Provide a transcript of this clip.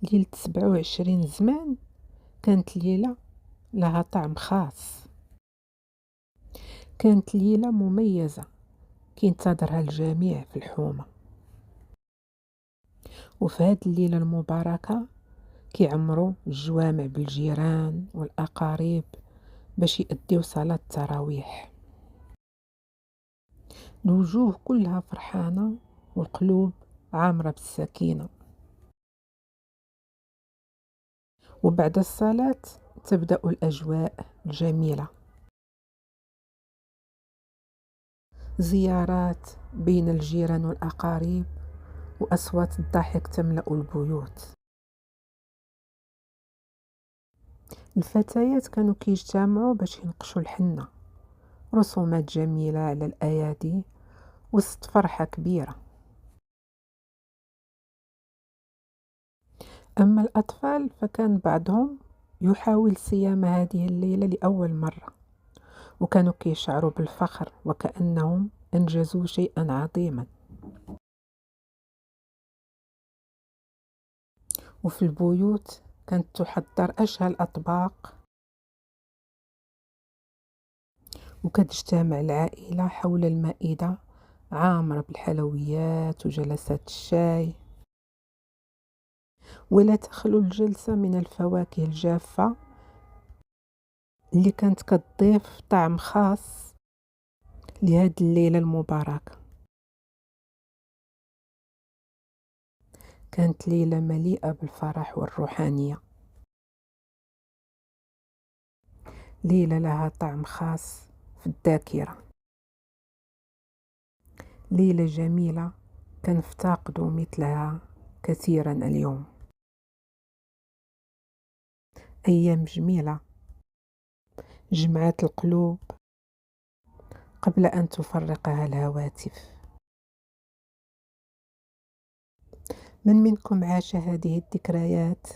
ليلة 27 زمان كانت ليلة لها طعم خاص. كانت ليلة مميزة كينتظرها الجميع في الحومة. وفي هاد الليلة المباركة كيعمروا الجوامع بالجيران والأقارب باش يأديو صلاة التراويح. الوجوه كلها فرحانة والقلوب عامرة بالسكينة. وبعد الصلاة تبدأ الأجواء الجميلة، زيارات بين الجيران والأقارب وأصوات الضحك تملأ البيوت. الفتيات كانوا كيجتمعوا باش ينقشوا الحنة، رسومات جميلة على الأيادي وسط فرحة كبيرة. أما الأطفال فكان بعضهم يحاول صيام هذه الليلة لأول مرة، وكانوا كيشعروا بالفخر وكأنهم أنجزوا شيئا عظيما. وفي البيوت كانت تحضر أشهى الأطباق، وكتجتمع العائلة حول المائدة عامرة بالحلويات وجلسات الشاي. ولا تخلو الجلسة من الفواكه الجافة اللي كانت كتضيف طعم خاص لهاد الليلة المباركة. كانت ليلة مليئة بالفرح والروحانية، ليلة لها طعم خاص في الذاكرة، ليلة جميلة كنفتقد مثلها كثيرا اليوم. أيام جميلة جمعت القلوب قبل أن تفرقها الهواتف. من منكم عاش هذه الذكريات؟